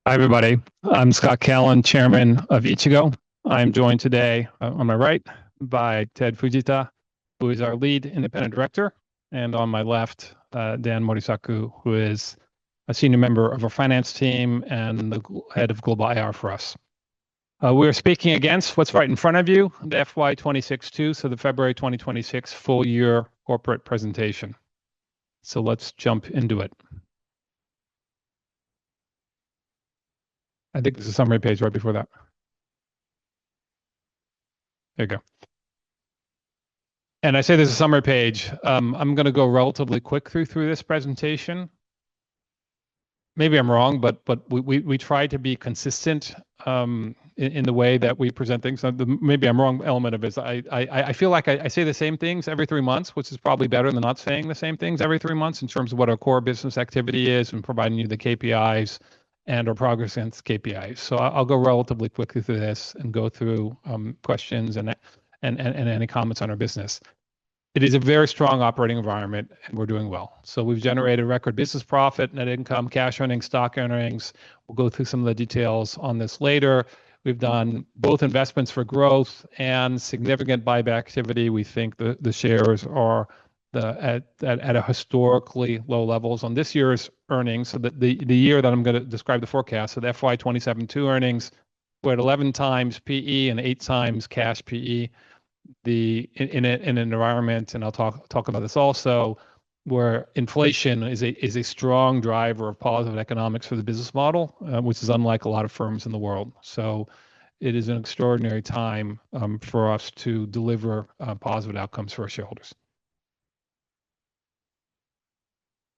Hi, everybody. I'm Scott Callon, chairman of Ichigo. I'm joined today on my right by Ted Fujita, who is our lead independent director, and on my left, Dan Morisaku, who is a senior member of our finance team and the head of global IR for us. We're speaking against what's right in front of you, the FY26 so the February 2026 full year corporate presentation. So let's jump into it. I think there's a summary page right before that. There you go. And I say there's a summary page. I'm going to go relatively quick through this presentation. Maybe I'm wrong, but we try to be consistent in the way that we present things. Maybe I'm wrong. Element of it is I feel like I say the same things every 3 months, which is probably better than not saying the same things every 3 months in terms of what our core business activity is and providing you the KPIs and our progress against KPIs. So I'll go relatively quickly through this and go through questions and any comments on our business. It is a very strong operating environment, and we're doing well. So we've generated record business profit, net income, cash earnings, stock earnings. We'll go through some of the details on this later. We've done both investments for growth and significant buyback activity. We think the shares are at a historically low levels on this year's earnings. So the year that I'm going to describe the forecast, so the FY27 earnings, we're at 11 times PE and 8 times cash PE. In an environment, and I'll talk about this also, where inflation is a strong driver of positive economics for the business model, which is unlike a lot of firms in the world. So it is an extraordinary time for us to deliver positive outcomes for our shareholders.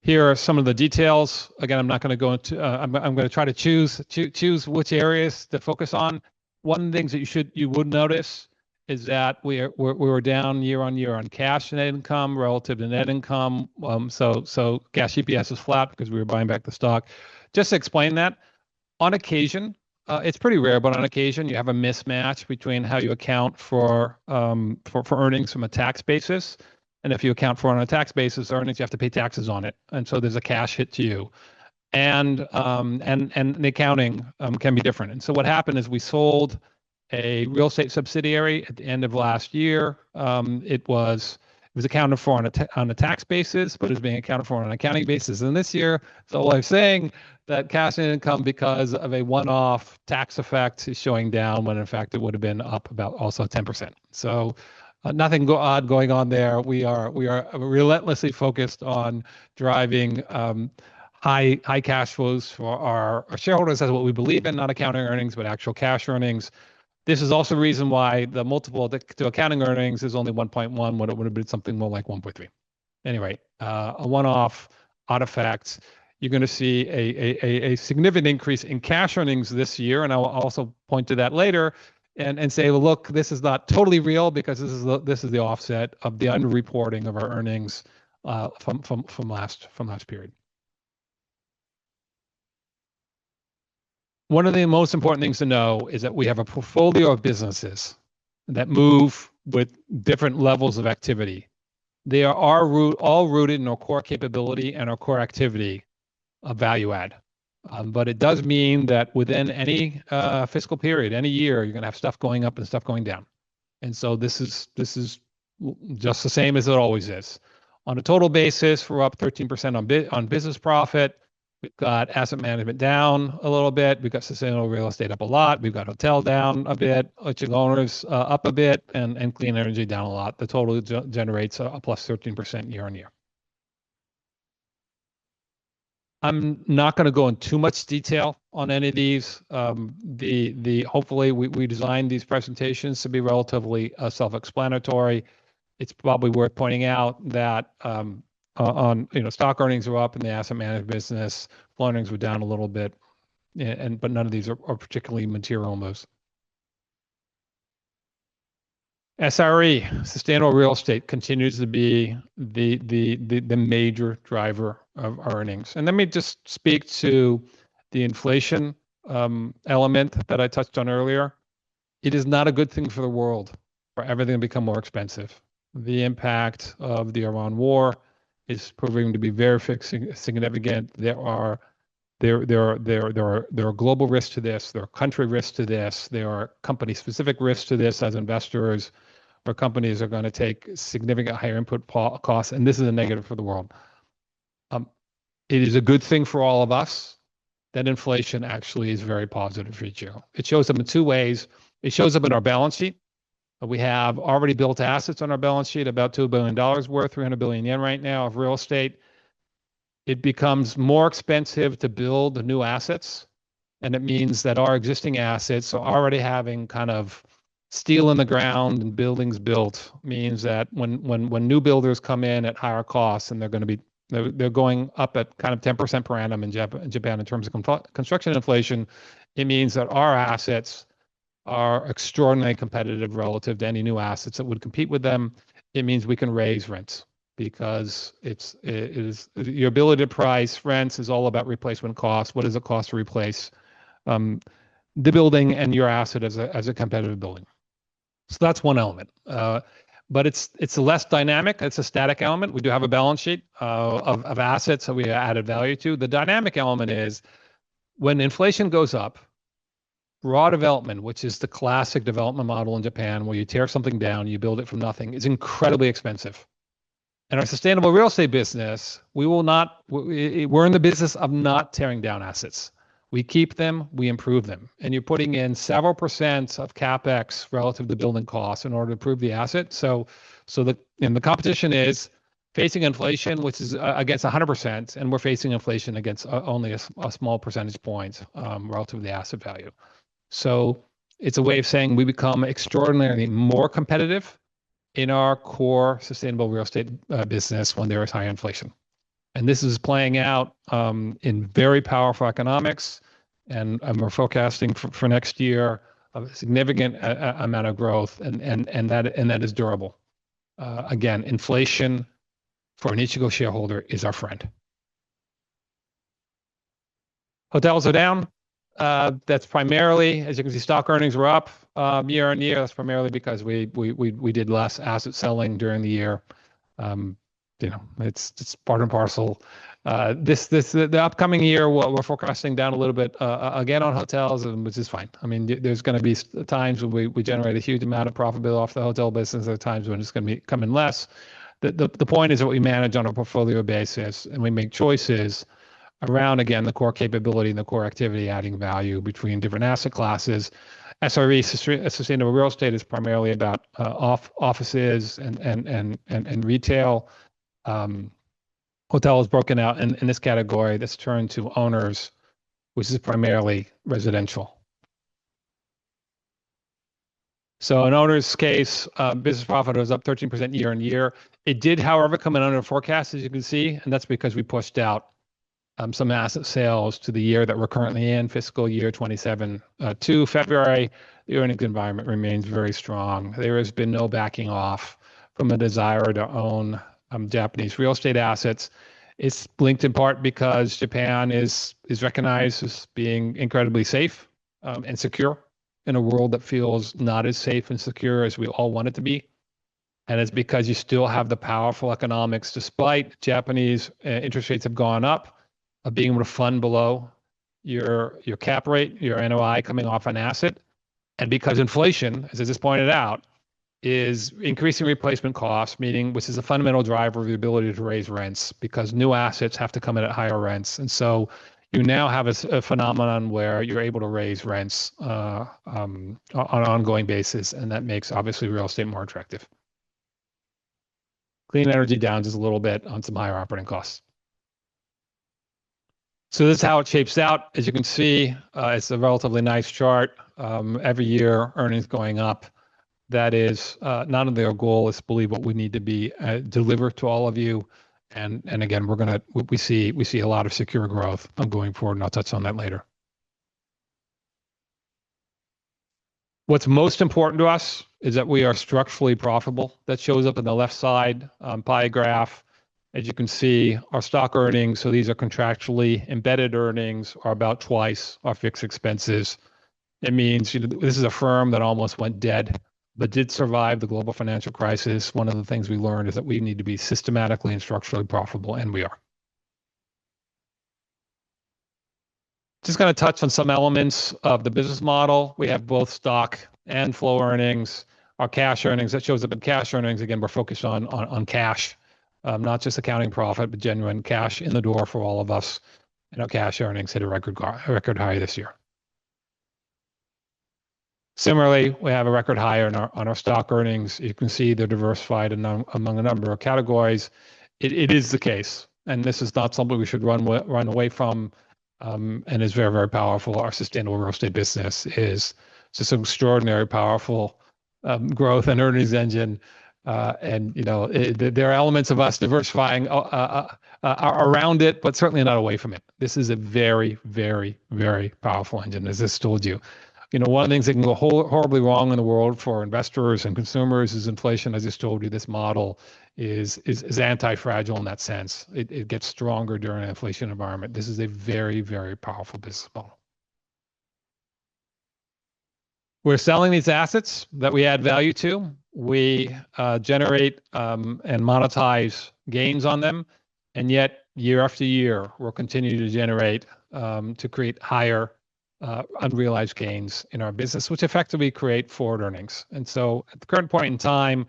Here are some of the details. Again, I'm not going to go into. I'm going to try to choose which areas to focus on. One of the things that you would notice is that we were down year on year on cash net income relative to net income. So cash EPS is flat because we were buying back the stock. Just to explain that, on occasion, it's pretty rare, but on occasion you have a mismatch between how you account for earnings from a tax basis. And if you account for on a tax basis earnings, you have to pay taxes on it. And so there's a cash hit to you. And the accounting can be different. And so what happened is we sold a real estate subsidiary at the end of last year. It was accounted for on a tax basis, but it was being accounted for on an accounting basis. And this year, so I'm saying that cash income, because of a one-off tax effect, is showing down when in fact it would have been up about also 10%. So nothing odd going on there. We are relentlessly focused on driving high cash flows for our shareholders. That's what we believe in, not accounting earnings, but actual cash earnings. This is also the reason why the multiple to accounting earnings is only 1.1 when it would have been something more like 1.3. Anyway, a one-off odd effect. You're going to see a significant increase in cash earnings this year, and I will also point to that later and say, well, look, this is not totally real because this is the offset of the underreporting of our earnings from last period. One of the most important things to know is that we have a portfolio of businesses that move with different levels of activity. They are all rooted in our core capability and our core activity of value add. But it does mean that within any fiscal period, any year, you're going to have stuff going up and stuff going down. And so this is just the same as it always is. On a total basis, we're up 13% on business profit. We've got asset management down a little bit. We've got sustainable real estate up a lot. We've got hotel down a bit, Ichigo owners up a bit, and clean energy down a lot. The total generates a plus 13% year on year. I'm not going to go in too much detail on any of these. Hopefully we designed these presentations to be relatively self-explanatory. It's probably worth pointing out that stock earnings are up in the asset management business. Flow earnings were down a little bit, but none of these are particularly material moves. SRE, sustainable real estate, continues to be the major driver of earnings. And let me just speak to the inflation element that I touched on earlier. It is not a good thing for the world for everything to become more expensive. The impact of the Iran war is proving to be very significant. There are There are global risks to this. There are country risks to this. There are company-specific risks to this as investors, where companies are going to take significant higher input costs, and this is a negative for the world. It is a good thing for all of us that inflation actually is very positive for Ichigo. It shows up in two ways. It shows up in our balance sheet. We have already built assets on our balance sheet, about $2 billion worth, 300 billion yen right now of real estate. It becomes more expensive to build new assets. And it means that our existing assets are already having kind of steel in the ground and buildings built, means that when new builders come in at higher costs, and they're going up at kind of 10% per annum in Japan in terms of construction inflation, it means that our assets are extraordinarily competitive relative to any new assets that would compete with them. It means we can raise rents, because it is your ability to price rents is all about replacement costs. What does it cost to replace the building and your asset as a competitive building? So that's one element. But it's less dynamic. It's a static element. We do have a balance sheet of assets that we added value to. The dynamic element is when inflation goes up, raw development, which is the classic development model in Japan, where you tear something down, you build it from nothing, is incredibly expensive. In our sustainable real estate business, we're in the business of not tearing down assets. We keep them, we improve them. And you're putting in several percent of CapEx relative to building costs in order to improve the asset. So the competition is facing inflation, which is against 100%, and we're facing inflation against only a small percentage point relative to the asset value. So it's a way of saying we become extraordinarily more competitive in our core sustainable real estate business when there is high inflation. And this is playing out in very powerful economics, and we're forecasting for next year a significant amount of growth, and that is durable. Again, inflation for an Ichigo shareholder is our friend. Hotels are down. That's primarily, as you can see, stock earnings were up year on year. That's primarily because we did less asset selling during the year. It's part and parcel. The upcoming year, we're forecasting down a little bit again on hotels, which is fine. I mean, there's going to be times when we generate a huge amount of profitability off the hotel business. There are times when it's going to be coming less. The point is that we manage on a portfolio basis, and we make choices around, again, the core capability and the core activity adding value between different asset classes. SRE, sustainable real estate, is primarily about offices and retail. Hotel is broken out in this category that's turned to owners, which is primarily residential. So in owner's case, business profit was up 13% year on year. It did, however, come in under forecast, as you can see, and that's because we pushed out some asset sales to the year that we're currently in, fiscal year 27 to February. The earnings environment remains very strong. There has been no backing off from a desire to own Japanese real estate assets. It's linked in part because Japan is recognized as being incredibly safe and secure in a world that feels not as safe and secure as we all want it to be. And it's because you still have the powerful economics, despite Japanese interest rates have gone up, of being able to fund below your cap rate, your NOI coming off an asset. And because inflation, as I just pointed out, is increasing replacement costs, which is a fundamental driver of the ability to raise rents, because new assets have to come in at higher rents. And so you now have a phenomenon where you're able to raise rents on an ongoing basis, and that makes, obviously, real estate more attractive. Clean energy down just a little bit on some higher operating costs. So this is how it shapes out. As you can see, it's a relatively nice chart. Every year, earnings going up. That is not only our goal, is to believe what we need to be deliver to all of you. And again, we see a lot of secure growth going forward, and I'll touch on that later. What's most important to us is that we are structurally profitable. That shows up in the left side pie graph. As you can see, our stock earnings, so these are contractually embedded earnings, are about twice our fixed expenses. It means this is a firm that almost went dead, but did survive the global financial crisis. One of the things we learned is that we need to be systematically and structurally profitable, and we are. Just going to touch on some elements of the business model. We have both stock and flow earnings. Our cash earnings, that shows up in cash earnings. Again, we're focused on cash, not just accounting profit, but genuine cash in the door for all of us. And our cash earnings hit a record high this year. Similarly, we have a record high on our stock earnings. You can see they're diversified among a number of categories. It is the case, and this is not something we should run away from, and is very, very powerful. Our sustainable real estate business is just an extraordinary, powerful growth and earnings engine. And there are elements of us diversifying around it, but certainly not away from it. This is a very, very, very powerful engine, as I told you. One of the things that can go horribly wrong in the world for investors and consumers is inflation. I just told you this model is anti-fragile in that sense. It gets stronger during an inflation environment. This is a very, very powerful business model. We're selling these assets that we add value to. We generate and monetize gains on them. And yet, year after year, we'll continue to generate, to create higher unrealized gains in our business, which effectively create forward earnings. And so at the current point in time,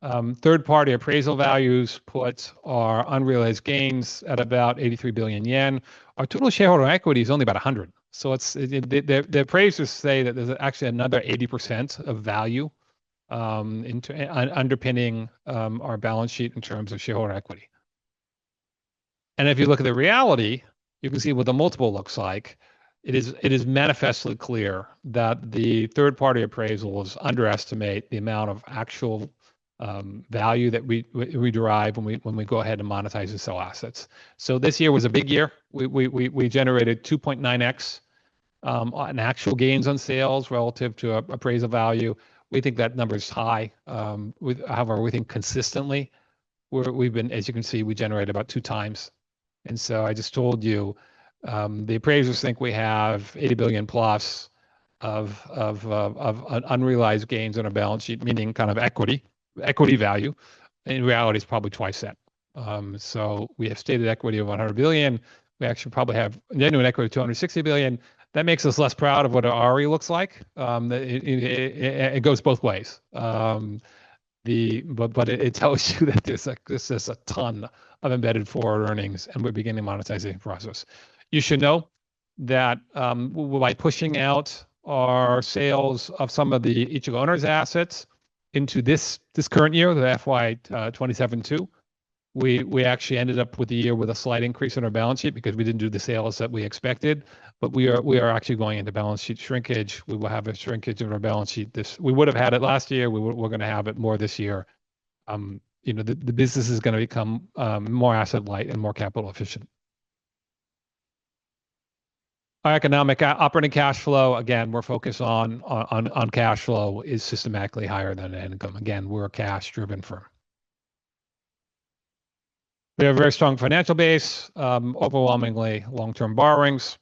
third-party appraisal values put our unrealized gains at about 83 billion yen. Our total shareholder equity is only about 100. So the appraisers say that there's actually another 80% of value underpinning our balance sheet in terms of shareholder equity. And if you look at the reality, you can see what the multiple looks like. It is manifestly clear that the third-party appraisals underestimate the amount of actual value that we derive when we go ahead and monetize and sell assets. So this year was a big year. We generated 2.9x on actual gains on sales relative to appraisal value. We think that number is high. However, we think consistently we've been, as you can see, we generate about 2 times. And so I just told you. The appraisers think we have 80 billion plus of unrealized gains on our balance sheet, meaning kind of equity value. In reality, it's probably twice that. So we have stated equity of 100 billion. We actually probably have genuine equity of 260 billion. That makes us less proud of what our RE looks like. It goes both ways. But it tells you that there's just a ton of embedded forward earnings, and we're beginning the monetization process. You should know that by pushing out our sales of some of the Ichigo owners' assets into this current year, the FY27-2, we actually ended up with the year with a slight increase in our balance sheet because we didn't do the sales that we expected. But we are actually going into balance sheet shrinkage. We will have a shrinkage of our balance sheet. We would have had it last year. We're going to have it more this year. The business is going to become more asset light and more capital efficient. Our economic operating cash flow, again, we're focused on cash flow, is systematically higher than income. Again, we're a cash-driven firm. We have a very strong financial base, overwhelmingly long-term borrowings.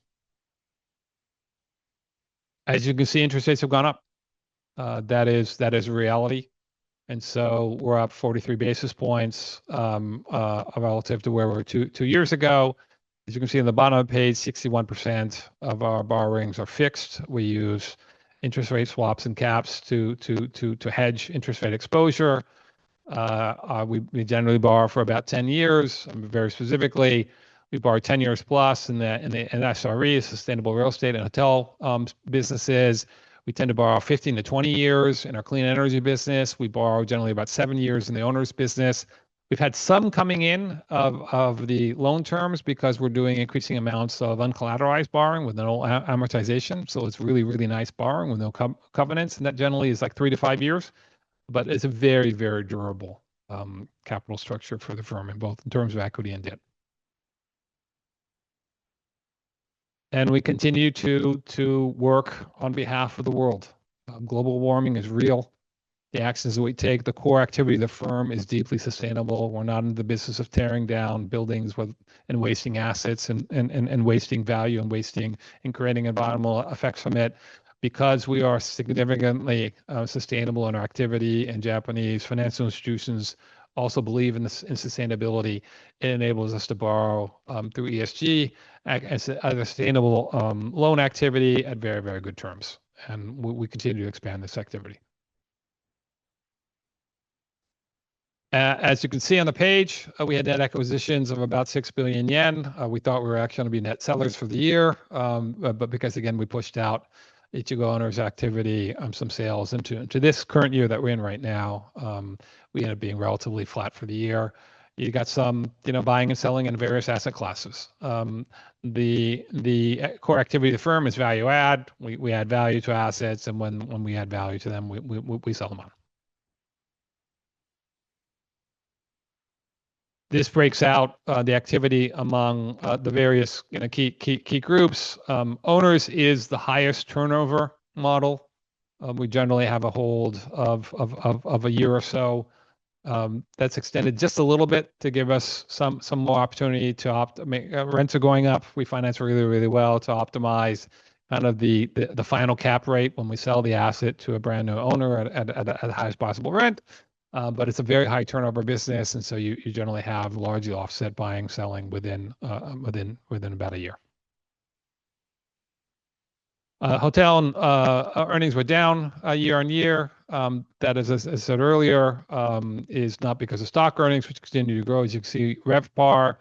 As you can see, interest rates have gone up. That is a reality. And so we're up 43 basis points relative to where we were two years ago. As you can see on the bottom of the page, 61% of our borrowings are fixed. We use interest rate swaps and caps to hedge interest rate exposure. We generally borrow for about 10 years. Very specifically, we borrow 10 years plus in the SRE, sustainable real estate and hotel businesses. We tend to borrow 15 to 20 years in our clean energy business. We borrow generally about 7 years in the owner's business. We've had some coming in of the loan terms because we're doing increasing amounts of uncollateralized borrowing with no amortization. So it's really, really nice borrowing with no covenants. And that generally is like 3 to 5 years. But it's a very, very durable capital structure for the firm in terms of equity and debt. And we continue to work on behalf of the world. Global warming is real. The actions that we take, the core activity of the firm is deeply sustainable. We're not in the business of tearing down buildings and wasting assets and wasting value and creating environmental effects from it. Because we are significantly sustainable in our activity, and Japanese financial institutions also believe in this in sustainability. It enables us to borrow through ESG as a sustainable loan activity at very, very good terms. And we continue to expand this activity. As you can see on the page, we had net acquisitions of about 6 billion yen. We thought we were actually going to be net sellers for the year, but because again we pushed out Ichigo owners activity, some sales into this current year that we're in right now, we ended up being relatively flat for the year. You got some, buying and selling in various asset classes. The core activity of the firm is value add. We add value to assets, and when we add value to them, we sell them on. This breaks out the activity among the various key groups. Owners is the highest turnover model. We generally have a hold of a year or so. That's extended just a little bit to give us some more opportunity to rents are going up. We finance really, really well to optimize kind of the final cap rate when we sell the asset to a brand new owner at the highest possible rent. But it's a very high turnover business, and so you generally have largely offset buying, selling within about a year. Hotel earnings were down year on year. That is, as I said earlier, is not because of stock earnings, which continue to grow. As you can see, RevPAR,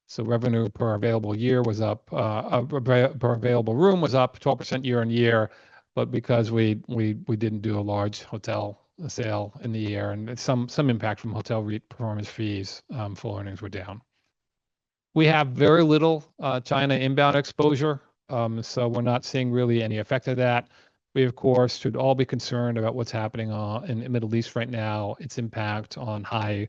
so revenue per available year was up, per available room was up 12% year on year, but because we didn't do a large hotel sale in the year, and some impact from hotel performance fees, full earnings were down. We have very little China inbound exposure, so we're not seeing really any effect of that. We, of course, should all be concerned about what's happening in the Middle East right now, its impact on high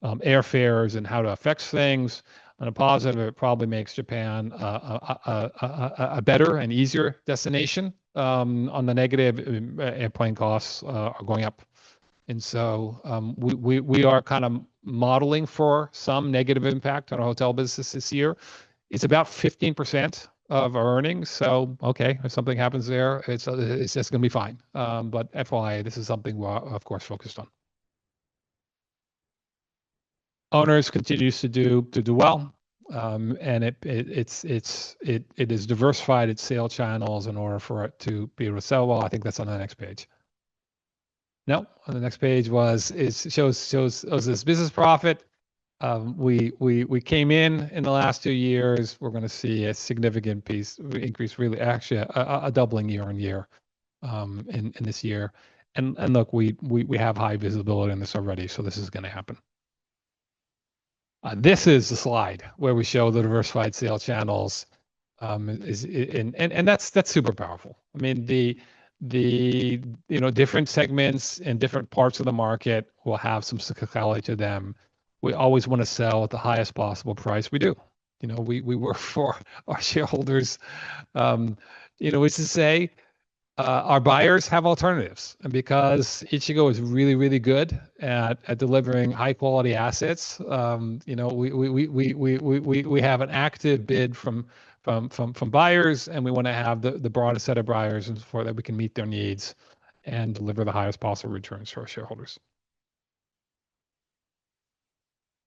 airfares and how it affects things. On a positive, it probably makes Japan a better and easier destination. On the negative, airplane costs are going up. And so we are kind of modeling for some negative impact on our hotel business this year. It's about 15% of our earnings. So, okay, if something happens there, it's just going to be fine. But FYI, this is something we're, of course, focused on. Owners continues to do well, and it is diversified its sale channels in order for it to be able to sell well. I think that's on the next page. No, on the next page shows this business profit. We came in the last 2 years. We're going to see a significant increase, really, actually a doubling year on year in this year. And look, we have high visibility on this already, so this is going to happen. This is the slide where we show the diversified sale channels, and that's super powerful. I mean, the different segments and different parts of the market will have some cyclicality to them. We always want to sell at the highest possible price. We do. We work for our shareholders. Which is to say, our buyers have alternatives, and because Ichigo is really, really good at delivering high quality assets, we have an active bid from buyers, and we want to have the broadest set of buyers for that we can meet their needs and deliver the highest possible returns for our shareholders.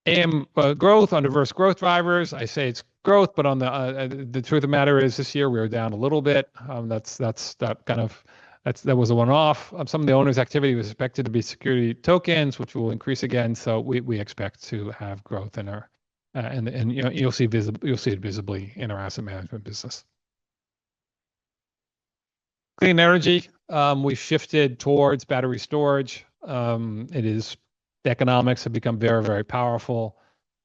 AM growth on diverse growth drivers. I say it's growth, but on the truth of the matter is this year we were down a little bit. That was a one-off. Some of the owners' activity was expected to be security tokens, which will increase again. So we expect to have growth in our and you'll see it visibly in our asset management business. Clean energy. We shifted towards battery storage. The economics have become very, very powerful.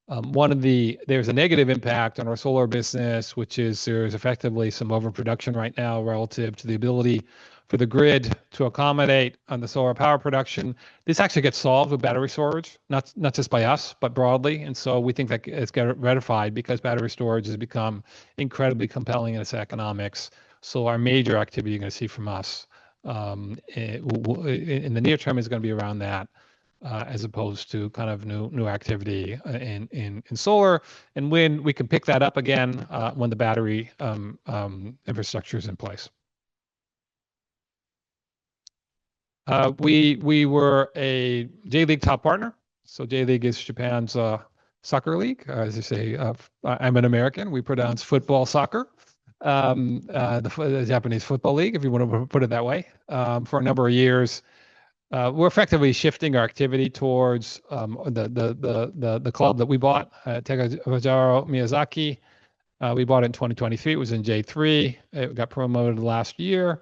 There's a negative impact on our solar business, which is there's effectively some overproduction right now relative to the ability for the grid to accommodate on the solar power production. This actually gets solved with battery storage, not just by us, but broadly. And so we think that it's got ratified because battery storage has become incredibly compelling in its economics. So our major activity you're going to see from us in the near term is going to be around that. As opposed to kind of new activity in solar, and when we can pick that up again when the battery infrastructure is in place. We were a J League top partner, So J-League is Japan's soccer league. As you say, I'm an American. We pronounce football soccer. The Japanese Football League, if you want to put it that way. For a number of years, we're effectively shifting our activity towards the club that we bought, Tegajaro Miyazaki. We bought it in 2023. It was in J3. It got promoted last year.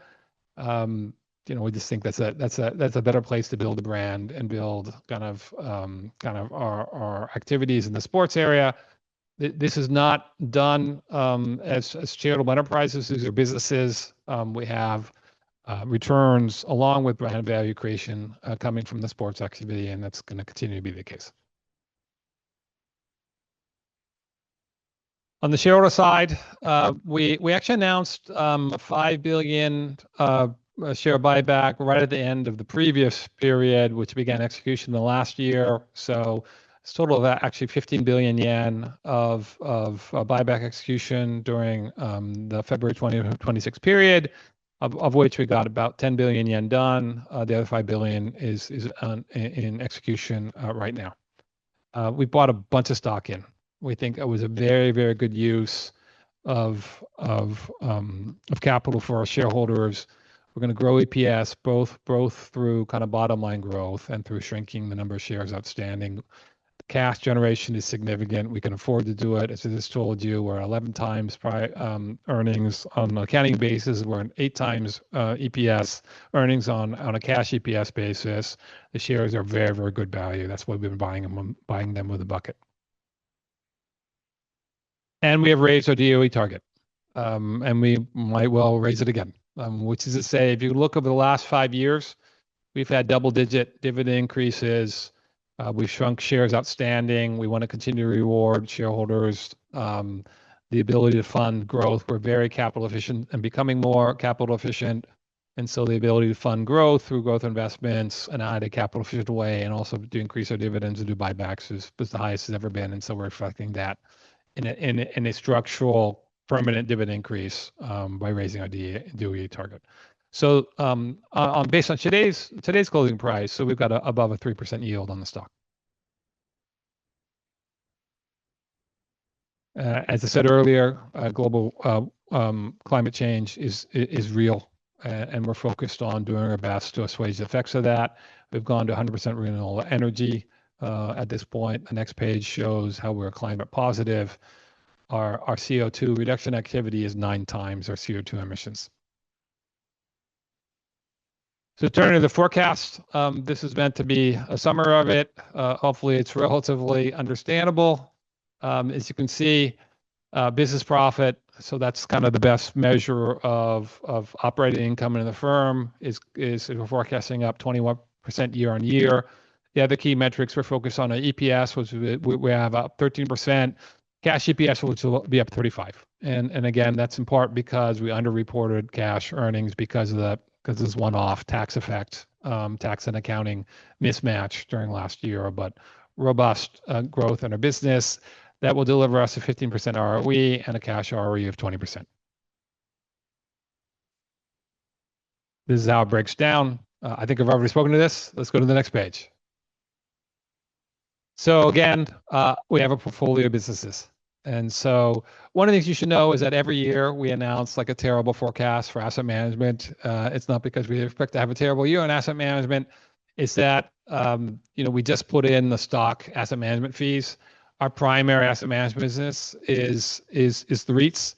We just think that's a better place to build a brand and build kind of our activities in the sports area. This is not done as charitable enterprises. These are businesses. We have returns along with brand value creation coming from the sports activity, and that's going to continue to be the case. On the shareholder side, we actually announced a 5 billion share buyback right at the end of the previous period, which began execution the last year. So it's a total of actually 15 billion yen of buyback execution during the February 2026 period, of which we got about 10 billion yen done. The other 5 billion is in execution right now. We bought a bunch of stock in. We think it was a very, very good use of capital for our shareholders. We're going to grow EPS both through kind of bottom line growth and through shrinking the number of shares outstanding. The cash generation is significant. We can afford to do it. As I just told you, we're 11 times earnings on an accounting basis. We're at 8 times EPS earnings on a cash EPS basis. The shares are very, very good value. That's why we've been buying them with a bucket. And we have raised our DOE target, and we might well raise it again, which is to say, if you look over the last 5 years, we've had double-digit dividend increases. We've shrunk shares outstanding. We want to continue to reward shareholders, the ability to fund growth. We're very capital efficient and becoming more capital efficient. And so the ability to fund growth through growth investments and add a capital efficient way, and also to increase our dividends and do buybacks is the highest it's ever been. And so we're reflecting that in a structural permanent dividend increase by raising our DOE target. So based on today's closing price, so we've got above a 3% yield on the stock. As I said earlier, global climate change is real, and we're focused on doing our best to assuage the effects of that. We've gone to 100% renewable energy at this point. The next page shows how we're climate positive. Our CO2 reduction activity is 9 times our CO2 emissions. So turning to the forecast, this is meant to be a summary of it. Hopefully it's relatively understandable. As you can see, business profit, so that's kind of the best measure of operating income in the firm, is we're forecasting up 21% year on year. The other key metrics we're focused on are EPS, which we have up 13%. Cash EPS, which will be up 35. And again, that's in part because we underreported cash earnings because this one-off tax effect, tax and accounting mismatch during last year, but robust growth in our business that will deliver us a 15% ROE and a cash ROE of 20%. This is how it breaks down. I think I've already spoken to this. Let's go to the next page. So again, we have a portfolio of businesses. And so one of the things you should know is that every year we announce like a terrible forecast for asset management. It's not because we expect to have a terrible year in asset management. It's that we just put in the stock asset management fees. Our primary asset management business is the REITs.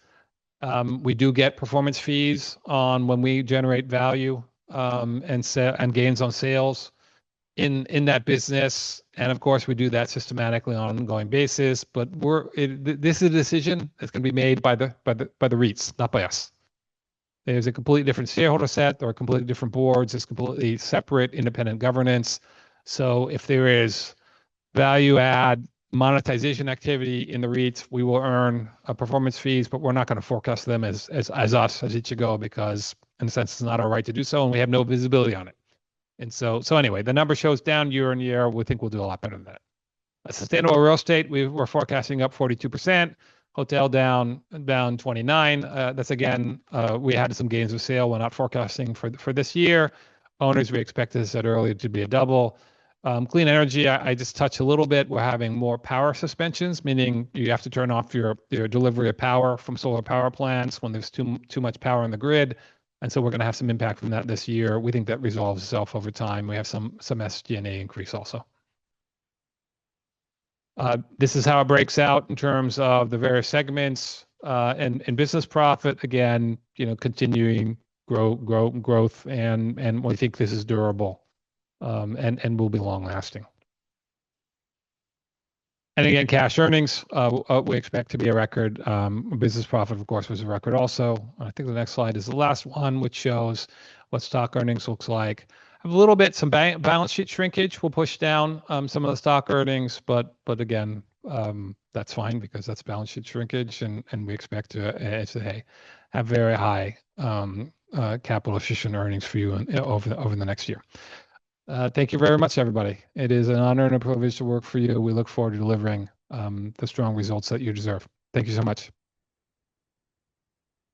We do get performance fees on when we generate value and gains on sales in that business. And of course, we do that systematically on an ongoing basis. But this is a decision that's going to be made by the REITs, not by us. There's a completely different shareholder set. There are completely different boards. It's completely separate, independent governance. So if there is value add monetization activity in the REITs, we will earn performance fees, but we're not going to forecast them as us, as Ichigo, because in a sense, it's not our right to do so, and we have no visibility on it. And so anyway, the number shows down year on year. We think we'll do a lot better than that. Sustainable real estate, we're forecasting up 42%. Hotel down 29. That's again, we had some gains of sale. We're not forecasting for this year. Owners, we expect, as I said earlier, to be a double. Clean energy, I just touched a little bit. We're having more power suspensions, meaning you have to turn off your delivery of power from solar power plants when there's too much power in the grid. And so we're going to have some impact from that this year. We think that resolves itself over time. We have some SG&A increase also. This is how it breaks out in terms of the various segments and business profit. Again, continuing growth, and we think this is durable and will be long lasting. And again, cash earnings, we expect to be a record. Business profit, of course, was a record also. I think the next slide is the last one, which shows what stock earnings looks like. A little bit, some balance sheet shrinkage will push down some of the stock earnings, but again, that's fine because that's balance sheet shrinkage, and we expect to have very high capital efficient earnings for you over the next year. Thank you very much, everybody. It is an honor and a privilege to work for you. We look forward to delivering the strong results that you deserve. Thank you so much.